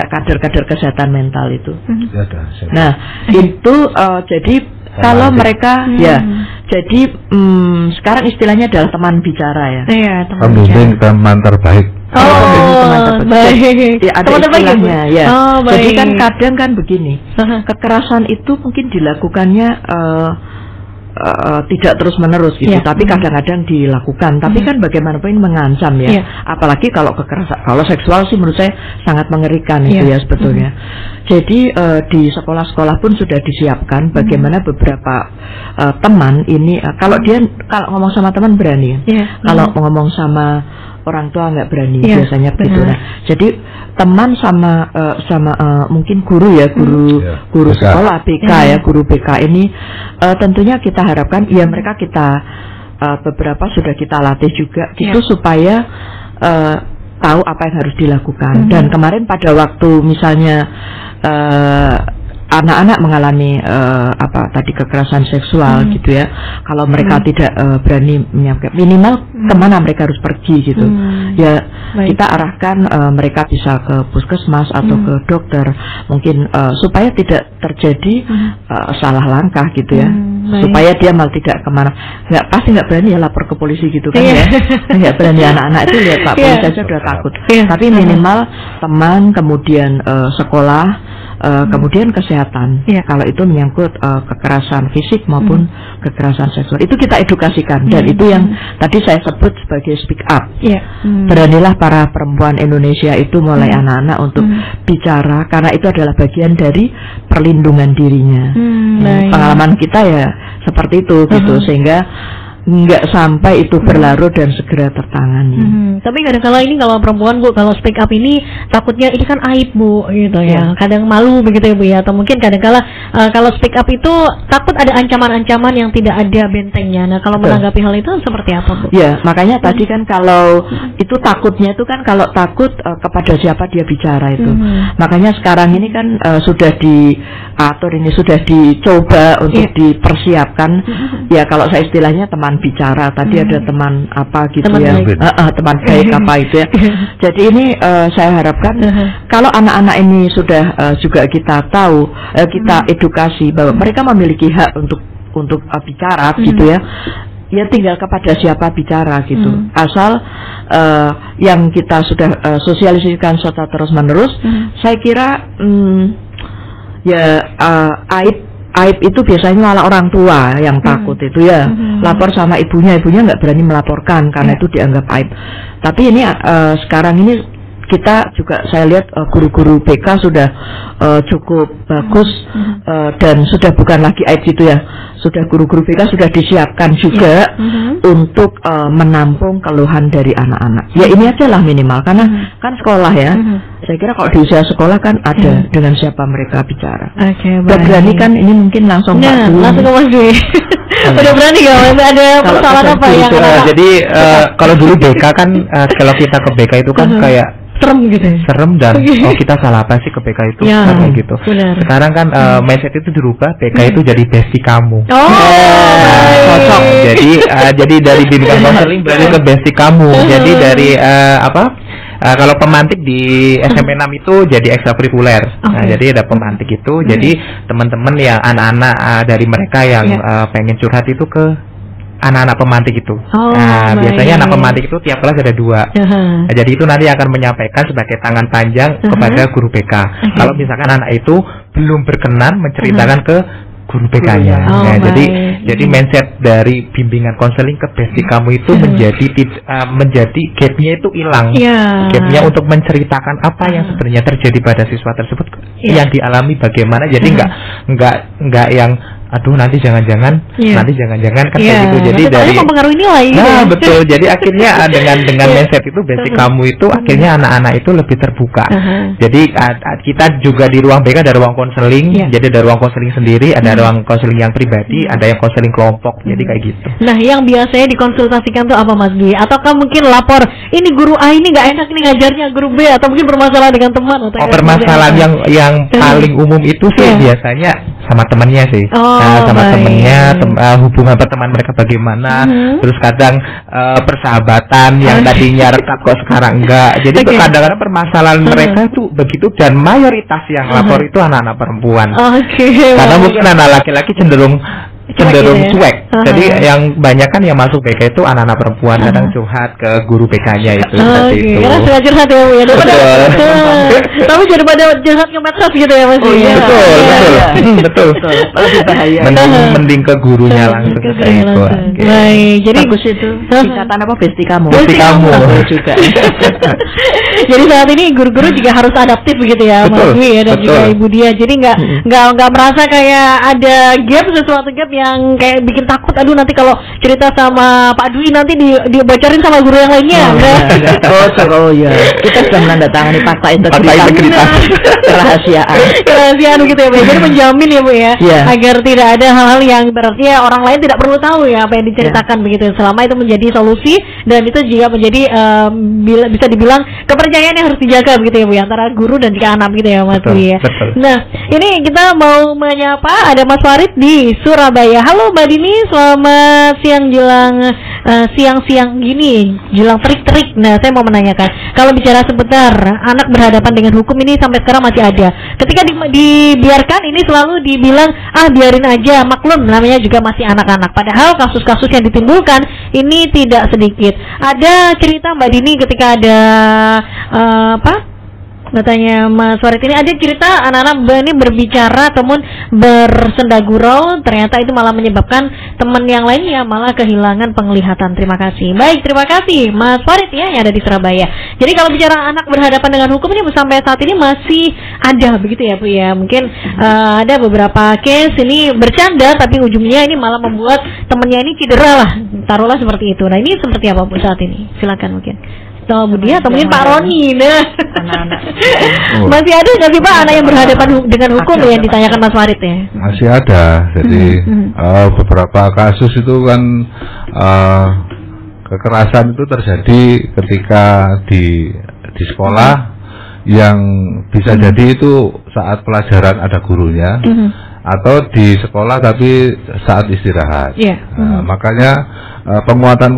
kader-kader kesehatan mental itu. Nah itu jadi kalau mereka Jadi sekarang istilahnya adalah teman bicara ya. Iya, teman Pembimbing teman terbaik. Oh, baik. Ya, ada Teman terbaik ya, Bu? istilahnya ya. Oh, baik. Jadi kan kadang kan begini, kekerasan itu mungkin dilakukannya tidak terus menerus gitu, tapi kadang-kadang dilakukan. Tapi kan bagaimanapun ini mengancam ya. Apalagi kalau kekerasan, kalau seksual sih menurut saya sangat mengerikan itu ya sebetulnya. Jadi di sekolah-sekolah pun sudah disiapkan bagaimana beberapa teman ini kalau ngomong sama teman berani, kalau ngomong sama orang tua nggak berani biasanya begitu. Nah, jadi teman sama mungkin guru ya, guru sekolah BK ya, guru BK ini tentunya kita harapkan ya mereka kita beberapa sudah kita latih juga gitu supaya tahu apa yang harus dilakukan. Dan kemarin pada waktu misalnya anak-anak mengalami kekerasan seksual gitu ya, kalau mereka tidak berani menyampaikan, minimal kemana mereka harus pergi gitu ya, kita arahkan mereka bisa ke puskesmas atau ke dokter mungkin supaya tidak terjadi salah langkah gitu ya, supaya dia malah tidak kemana, pasti nggak berani ya lapor ke polisi gitu kan ya, nggak berani. Anak-anak itu lihat Pak polisi saja udah takut, tapi minimal teman, kemudian sekolah, kemudian kesehatan. Kalau itu menyangkut kekerasan fisik maupun kekerasan seksual, itu kita edukasikan. Dan itu yang tadi saya sebut sebagai speak up. Beranilah para perempuan Indonesia itu mulai anak-anak untuk bicara, karena itu adalah bagian dari perlindungan dirinya. Pengalaman kita ya seperti itu gitu, sehingga nggak sampai itu berlarut dan segera tertangani. Tapi kadang-kala ini kalau perempuan Bu, kalau speak up ini takutnya ini kan aib Bu gitu ya. Kadang malu begitu ya Bu ya, atau mungkin kadang-kala kalau speak up itu takut ada ancaman-ancaman yang tidak ada bentengnya. Nah, kalau menanggapi hal itu seperti apa Bu? Ya, makanya tadi kan kalau itu takutnya itu kan kalau takut kepada siapa dia bicara itu. Makanya sekarang ini kan sudah diatur, ini sudah dicoba untuk dipersiapkan. Ya, kalau saya istilahnya teman bicara, tadi ada teman apa gitu teman ya, teman baik apa itu ya. Jadi ini saya harapkan kalau anak-anak ini sudah juga kita tahu, kita edukasi bahwa mereka memiliki hak untuk bicara gitu ya. Ya tinggal kepada siapa bicara gitu. Asal yang kita sudah sosialisasikan secara terus menerus, saya kira aib itu biasanya malah orang tua yang takut itu ya, lapor sama ibunya nggak berani melaporkan karena itu dianggap aib. Tapi ini sekarang ini kita juga saya lihat guru-guru BK sudah cukup bagus dan sudah bukan lagi aib gitu ya, sudah guru-guru BK sudah disiapkan juga untuk menampung keluhan dari anak-anak. Ya ini aja lah minimal, karena kan sekolah ya. Saya kira kalau di usia sekolah kan ada dengan siapa mereka bicara. Udah berani kan ini mungkin langsung Pak Dwi. Langsung ke Mas Dwi. Udah berani gak Mas? Ada persoalan apa yang jadi kalau dulu BK kan kalau kita ke BK itu kan kayak serem gitu ya? Serem dan kita salah apa sih ke BK itu kayak gitu. Sekarang kan mindset itu dirubah, BK itu jadi bestie kamu. Cocok. Jadi dari bimbingan konseling berarti ke bestie kamu. Jadi dari kalau pemantik di SMP 6 itu jadi ekstrakurikuler. Nah, jadi ada pemantik itu. Jadi teman-teman yang anak-anak dari mereka yang pengen curhat itu ke anak-anak pemantik itu. Biasanya anak pemantik itu tiap kelas ada 2. Nah, jadi itu nanti akan menyampaikan sebagai tangan panjang kepada guru BK. Kalau misalkan anak itu belum berkenan menceritakan ke guru BK-nya. Nah, jadi mindset dari bimbingan konseling ke bestie kamu itu menjadi gapnya itu hilang. Gapnya untuk menceritakan apa yang sebenarnya terjadi pada siswa tersebut, yang dialami bagaimana. Jadi nggak yang aduh nanti jangan-jangan kan kayak gitu. Jadi dari mempengaruhi nilai. Betul. Jadi akhirnya dengan mindset itu basic kamu itu akhirnya anak-anak itu lebih terbuka. Jadi kita juga di ruang BK ada ruang konseling. Jadi ada ruang konseling sendiri, ada ruang konseling yang pribadi, ada yang konseling kelompok. Jadi kayak gitu. Nah, yang biasanya dikonsultasikan tuh apa Mas Dwi? Ataukah mungkin lapor ini guru A ini nggak enak nih ngajarnya, guru B, atau mungkin bermasalah dengan teman atau permasalahan yang paling umum itu sih biasanya sama temannya sih. Sama temennya, hubungan pertemanan mereka bagaimana, terus kadang persahabatan yang tadinya rekat kok sekarang enggak. Jadi kadang-kadang permasalahan mereka itu begitu, dan mayoritas yang lapor itu anak-anak perempuan. Karena mungkin anak laki-laki cenderung cenderung gitu ya? cuek. Jadi yang banyak kan yang masuk BK itu anak-anak perempuan kadang curhat ke guru BK-nya itu seperti itu. Karena suka curhat ya Bu ya. Tapi daripada curhat ke medsos gitu ya Mas. Betul. Lebih bahaya. Mending ke gurunya langsung kayak itu. Baik, jadi bagus itu. Singkatan apa? Besti kamu. Besti kamu juga. Jadi saat ini guru-guru juga harus adaptif begitu ya Mas Dwi ya, dan juga Ibu Dia. Jadi nggak merasa kayak ada sesuatu gap yang kayak bikin takut. Aduh, nanti kalau cerita sama Pak Dwi nanti dibocorin sama guru yang lainnya. Oh ya. Kita sudah menandatangani fakta integritas. Kerahasiaan gitu ya Bu. Jadi menjamin ya Bu ya, agar tidak ada hal-hal yang berarti ya orang lain tidak perlu tahu ya apa yang diceritakan begitu. Selama itu menjadi solusi dan itu juga menjadi bisa dibilang kepercayaan yang harus dijaga begitu ya Bu, antara guru dan juga anak gitu ya Mas Dwi ya. Nah, ini kita mau menyapa ada Mas Farid di Surabaya. Halo Mbak Dini, selamat siang jelang siang-siang gini, jelang terik-terik. Nah, saya mau menanyakan, kalau bicara sebentar anak berhadapan dengan hukum ini sampai sekarang masih ada. Ketika dibiarkan ini selalu dibilang biarin aja, maklum namanya juga masih anak-anak. Padahal kasus-kasus yang ditimbulkan ini tidak sedikit. Ada cerita Mbak Dini ketika ada katanya Mas Farid ini ada cerita anak-anak ini berbicara ataupun bersendagurau, ternyata itu malah menyebabkan teman yang lainnya malah kehilangan penglihatan. Terima kasih. Baik, terima kasih Mas Farid ya yang ada di Surabaya. Jadi kalau bicara anak berhadapan dengan hukum ini sampai saat ini masih ada begitu ya Bu ya. Mungkin ada beberapa case ini bercanda tapi ujungnya ini malah membuat temannya ini cedera lah. Taruhlah seperti itu. Nah, ini seperti apa Bu saat ini? Silakan mungkin. Bu Dia atau mungkin Pak Roni. Nah, masih ada nggak sih Pak anak yang berhadapan dengan hukum yang ditanyakan Mas Farid ya? Masih ada. Jadi beberapa kasus itu kan kekerasan itu terjadi ketika di sekolah yang bisa jadi itu saat pelajaran ada gurunya atau di sekolah tapi saat istirahat. Makanya penguatan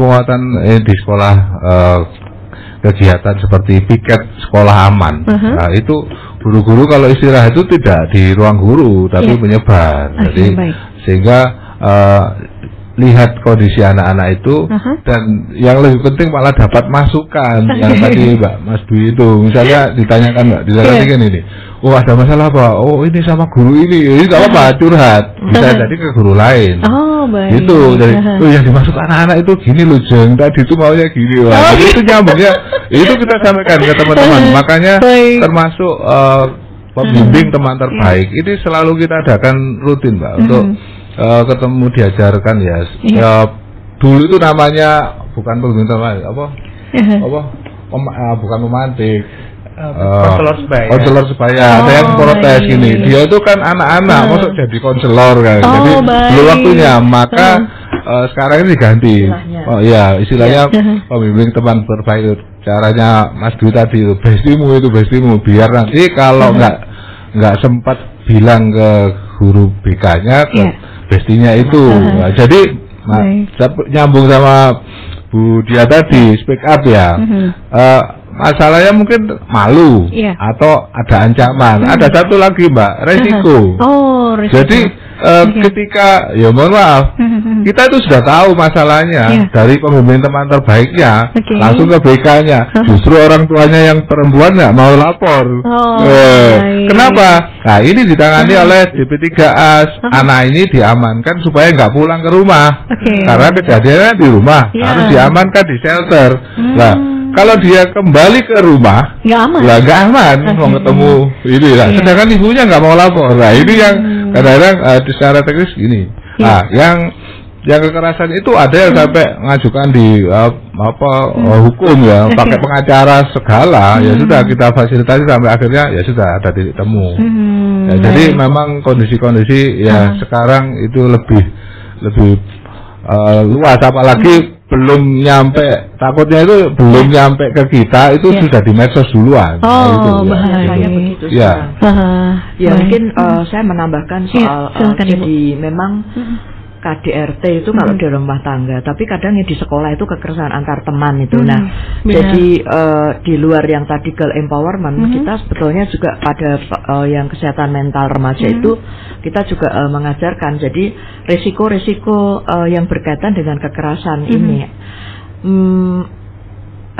di sekolah kegiatan seperti piket sekolah aman. Nah, itu guru-guru kalau istirahat itu tidak di ruang guru tapi menyebar. Jadi sehingga lihat kondisi anak-anak itu dan yang lebih penting malah dapat masukan yang tadi Mbak Mas Dwi itu misalnya ditanyakan Mbak ditanyakan ini, oh ada masalah apa? Oh ini sama guru ini nggak apa-apa curhat, bisa jadi ke guru lain. Itu dari yang dimasuk anak-anak itu gini loh Jeng, tadi itu maunya gini jadi itu nyambungnya itu kita sampaikan ke teman-teman. Makanya termasuk pembimbing teman terbaik ini selalu kita adakan rutin Mbak untuk ketemu diajarkan ya. Dulu itu namanya bukan pembimbing teman bukan memantik. Konselor sebaya. Ada yang protes gini. Dia itu kan anak-anak, masuk jadi konselor kan. Jadi belum waktunya. Maka sekarang ini diganti. Oh iya, istilahnya pembimbing teman terbaik. Caranya Mas Dwi tadi itu bestimu biar nanti kalau nggak sempat bilang ke guru BK-nya ke bestinya itu. Nah, jadi nyambung sama Bu Dia tadi speak up ya. Masalahnya mungkin malu atau ada ancaman. Ada satu lagi Mbak, resiko. Resiko. Jadi ketika ya mohon maaf kita itu sudah tahu masalahnya dari pembimbing teman terbaiknya langsung ke BK-nya. Justru orang tuanya yang perempuan nggak mau lapor. Kenapa? Nah ini ditangani oleh DP3A. Anak ini diamankan supaya nggak pulang ke rumah karena kejadiannya di rumah harus diamankan di shelter. Nah kalau dia kembali ke rumah, nggak aman, mau ketemu ini lah. Sedangkan ibunya nggak mau lapor. Nah ini yang kadang-kadang secara teknis gini. Nah yang kekerasan itu ada yang sampai mengajukan di hukum ya, pakai pengacara segala. Ya sudah kita fasilitasi sampai akhirnya ya sudah ada titik temu. Jadi memang kondisi-kondisi ya sekarang itu lebih luas, apalagi belum nyampe, takutnya itu belum nyampe ke kita itu sudah di medsos duluan. Bahayanya begitu. Ya Ya mungkin saya menambahkan soal jadi memang KDRT itu kalau di rumah tangga, tapi kadang yang di sekolah itu kekerasan antar teman itu. Nah, benar. jadi di luar yang tadi girl empowerment, kita sebetulnya juga pada yang kesehatan mental remaja itu kita juga mengajarkan. Jadi resiko-resiko yang berkaitan dengan kekerasan ini.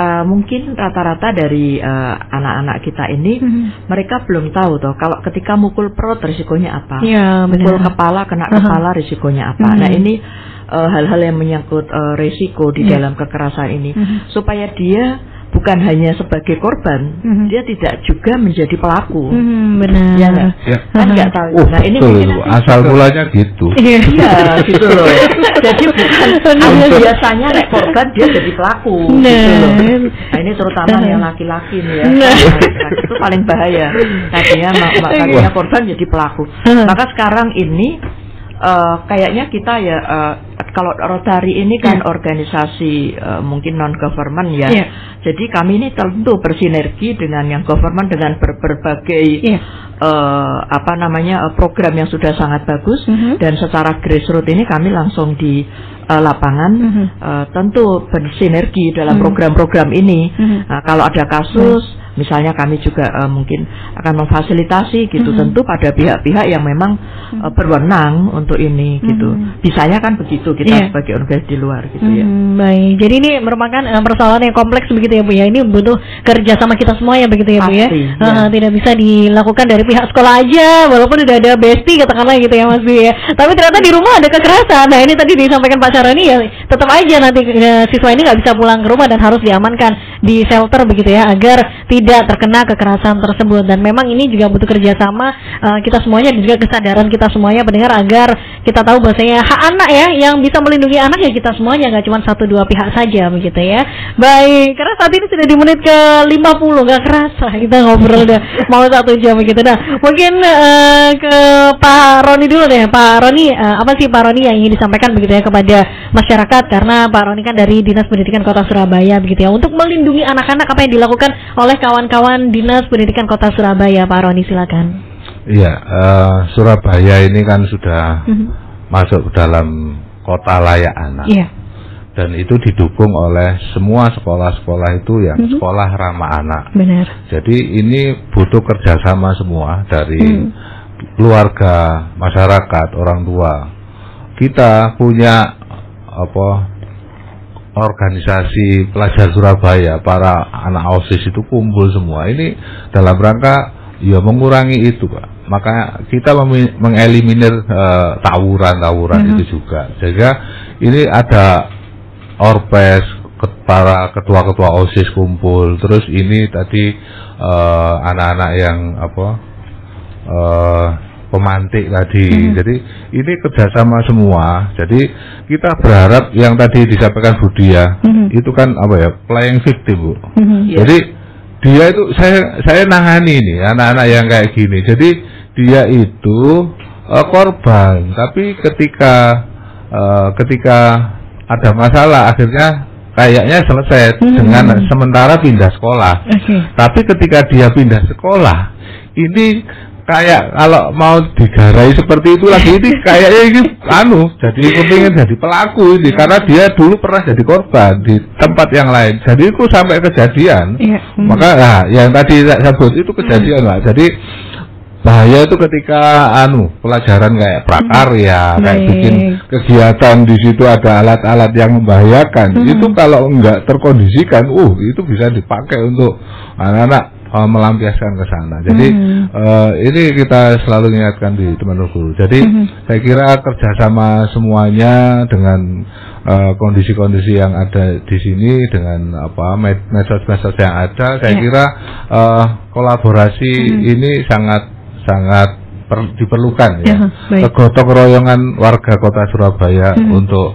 Mungkin rata-rata dari anak-anak kita ini mereka belum tahu toh kalau ketika mukul perut risikonya apa, mukul kepala kena kepala risikonya apa. Nah ini hal-hal yang menyangkut risiko di dalam kekerasan ini supaya dia bukan hanya sebagai korban, dia tidak juga menjadi pelaku. Benar. Ya nggak? Kan nggak tahu. Nah ini mungkin asal mulanya gitu. Iya, gitu loh. Jadi bukan biasanya nek korban dia jadi pelaku. Gitu loh. Nah ini terutama yang laki-laki nih ya. Laki-laki itu paling bahaya. Tadinya korban jadi pelaku. Maka sekarang ini kayaknya kita ya kalau Rotary ini kan organisasi mungkin non government ya. Jadi kami ini tentu bersinergi dengan yang government dengan berbagai program yang sudah sangat bagus dan secara grassroots ini kami langsung di lapangan tentu bersinergi dalam program-program ini. Nah, kalau ada kasus misalnya kami juga mungkin akan memfasilitasi gitu tentu pada pihak-pihak yang memang berwenang untuk ini gitu. Bisanya kan begitu kita sebagai organisasi di luar gitu ya. Baik. Jadi ini merupakan persoalan yang kompleks begitu ya Bu ya. Ini butuh kerjasama kita semua ya begitu ya Bu ya. Tidak bisa dilakukan dari pihak sekolah aja walaupun udah ada bestie katakanlah gitu ya Mas Bu ya. Tapi ternyata di rumah ada kekerasan. Nah ini tadi disampaikan Pak Syaroni ya tetap aja nanti siswa ini nggak bisa pulang ke rumah dan harus diamankan di shelter begitu ya agar tidak terkena kekerasan tersebut. Dan memang ini juga butuh kerjasama kita semuanya dan juga kesadaran kita semuanya pendengar agar kita tahu bahwasanya hak anak ya yang bisa melindungi anak ya kita semuanya, nggak cuma 1-2 pihak saja begitu ya. Baik, karena saat ini sudah di menit ke 50, nggak kerasa kita ngobrol udah mau 1 jam begitu. Nah mungkin ke Pak Roni dulu deh. Pak Roni, apa sih Pak Roni yang ingin disampaikan begitu ya kepada masyarakat, karena Pak Roni kan dari Dinas Pendidikan Kota Surabaya begitu ya, untuk melindungi anak-anak apa yang dilakukan oleh kawan-kawan Dinas Pendidikan Kota Surabaya. Pak Roni silakan. Iya, Surabaya ini kan sudah masuk dalam kota layak anak. Dan itu didukung oleh semua sekolah-sekolah itu yang sekolah ramah anak. Benar. Jadi ini butuh kerjasama semua dari keluarga, masyarakat, orang tua. Kita punya organisasi pelajar Surabaya, para anak OSIS itu kumpul semua. Ini dalam rangka ya mengurangi itu Pak. Maka kita mengeliminir tawuran-tawuran itu juga. Sehingga ini ada orpes, para ketua-ketua OSIS kumpul. Terus ini tadi anak-anak yang pemantik tadi. Jadi ini kerjasama semua. Jadi kita berharap yang tadi disampaikan Budi ya, itu kan playing victim Bu. Jadi dia itu saya nangani ini anak-anak yang kayak gini. Jadi dia itu korban, tapi ketika ada masalah akhirnya kayaknya selesai dengan sementara pindah sekolah. Tapi ketika dia pindah sekolah ini kayak kalau mau digarai seperti itu lagi ini kayaknya ini jadi kepingin jadi pelaku ini karena dia dulu pernah jadi korban di tempat yang lain. Jadi itu sampai kejadian. Maka yang tadi saya sebut itu kejadian lah. Jadi bahaya itu ketika pelajaran kayak prakarya, kayak bikin kegiatan di situ ada alat-alat yang membahayakan. Itu kalau enggak terkondisikan, itu bisa dipakai untuk anak-anak melampiaskan ke sana. Jadi ini kita selalu ingatkan di teman guru. Jadi saya kira kerjasama semuanya dengan kondisi-kondisi yang ada di sini dengan medsos-medsos yang ada, saya kira kolaborasi ini sangat diperlukan ya. Kegotong royongan warga Kota Surabaya untuk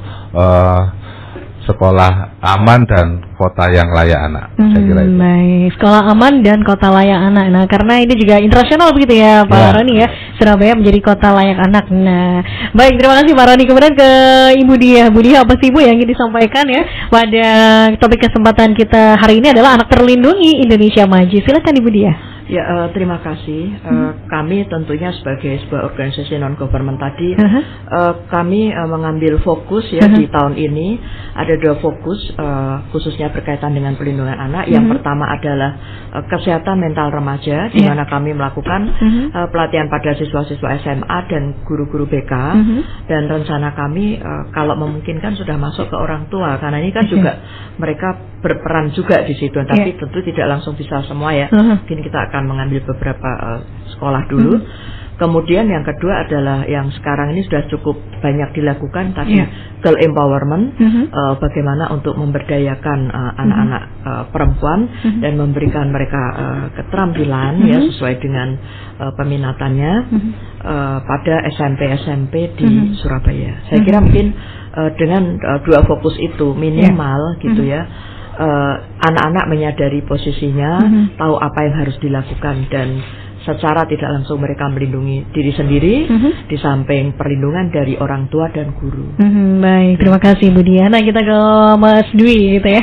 sekolah aman dan kota yang layak anak. Saya kira itu. Baik, sekolah aman dan kota layak anak. Nah, karena ini juga internasional begitu ya, Pak Roni ya. Surabaya menjadi kota layak anak. Nah, baik, terima kasih Pak Roni. Kemudian ke Ibu Dia. Bu Dia, apa sih Bu yang ingin disampaikan ya pada topik kesempatan kita hari ini adalah anak terlindungi Indonesia Maju. Silakan Ibu Dia. Ya, terima kasih. Kami tentunya sebagai sebuah organisasi non-government tadi, kami mengambil fokus ya di tahun ini ada 2 fokus khususnya berkaitan dengan pelindungan anak. Yang pertama adalah kesehatan mental remaja, di mana kami melakukan pelatihan pada siswa-siswa SMA dan guru-guru BK, dan rencana kami kalau memungkinkan sudah masuk ke orang tua, karena ini kan juga mereka berperan juga di situ, tapi tentu tidak langsung bisa semua ya. Mungkin kita akan mengambil beberapa sekolah dulu. Kemudian yang kedua adalah yang sekarang ini sudah cukup banyak dilakukan tadi, girl empowerment, bagaimana untuk memberdayakan anak-anak perempuan dan memberikan mereka keterampilan ya sesuai dengan peminatannya pada SMP di Surabaya. Saya kira mungkin dengan 2 fokus itu minimal gitu ya, anak-anak menyadari posisinya, tahu apa yang harus dilakukan, dan secara tidak langsung mereka melindungi diri sendiri di samping perlindungan dari orang tua dan guru. Baik, terima kasih Bu Dia. Nah, kita ke Mas Dwi gitu ya.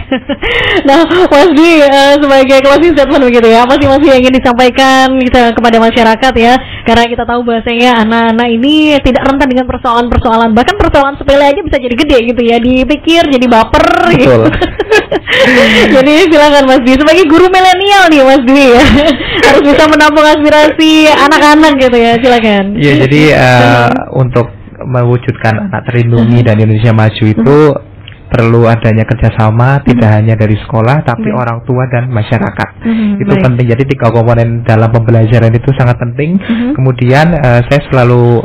Nah, Mas Dwi sebagai closing statement begitu ya, apa sih masih yang ingin disampaikan kita kepada masyarakat ya? Karena kita tahu bahasanya anak-anak ini tidak rentan dengan persoalan-persoalan, bahkan persoalan sepele aja bisa jadi gede gitu ya, dipikir jadi baper gitu. Jadi silakan Mas Dwi sebagai guru milenial nih Mas Dwi ya, harus bisa menampung aspirasi anak-anak gitu ya, silakan. Ya, jadi untuk mewujudkan anak terlindungi dan Indonesia maju itu perlu adanya kerjasama, tidak hanya dari sekolah tapi orang tua dan masyarakat. Itu penting. Jadi 3 komponen dalam pembelajaran itu sangat penting. Kemudian saya selalu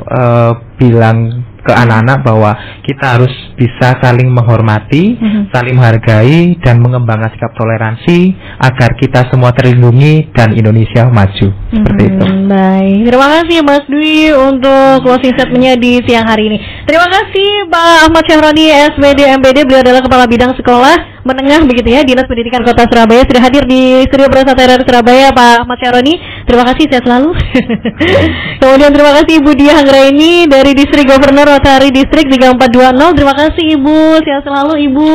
bilang ke anak-anak bahwa kita harus bisa saling menghormati, saling menghargai, dan mengembangkan sikap toleransi agar kita semua terlindungi dan Indonesia maju. Seperti itu. Baik, terima kasih Mas Dwi untuk closing statement-nya di siang hari ini. Terima kasih Pak Ahmad Syahroni, SPD MPD, beliau adalah Kepala Bidang Sekolah Menengah begitu ya, Dinas Pendidikan Kota Surabaya, sudah hadir di Studio Prasata RRI Surabaya. Pak Ahmad Syahroni, terima kasih, sehat selalu. Kemudian terima kasih Ibu Dia Anggraini dari Distrik Governor Rotary Distrik 3420. Terima kasih Ibu, sehat selalu Ibu.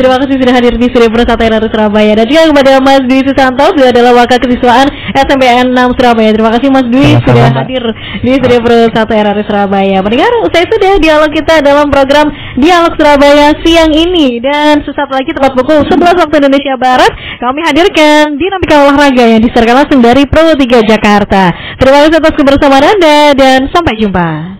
Terima kasih sudah hadir di Studio Prasata RRI Surabaya. Dan juga kepada Mas Dwi Susanto, beliau adalah Wakil Kesiswaan SMPN 6 Surabaya. Terima kasih Mas Dwi sudah hadir di Studio Prasata RRI Surabaya. Pendengar, usai sudah dialog kita dalam program Dialog Surabaya siang ini, dan sesaat lagi tepat pukul 11 waktu Indonesia Barat kami hadirkan dinamika olahraga yang disiarkan langsung dari Pro 3 Jakarta. Terima kasih atas kebersamaan Anda dan sampai jumpa.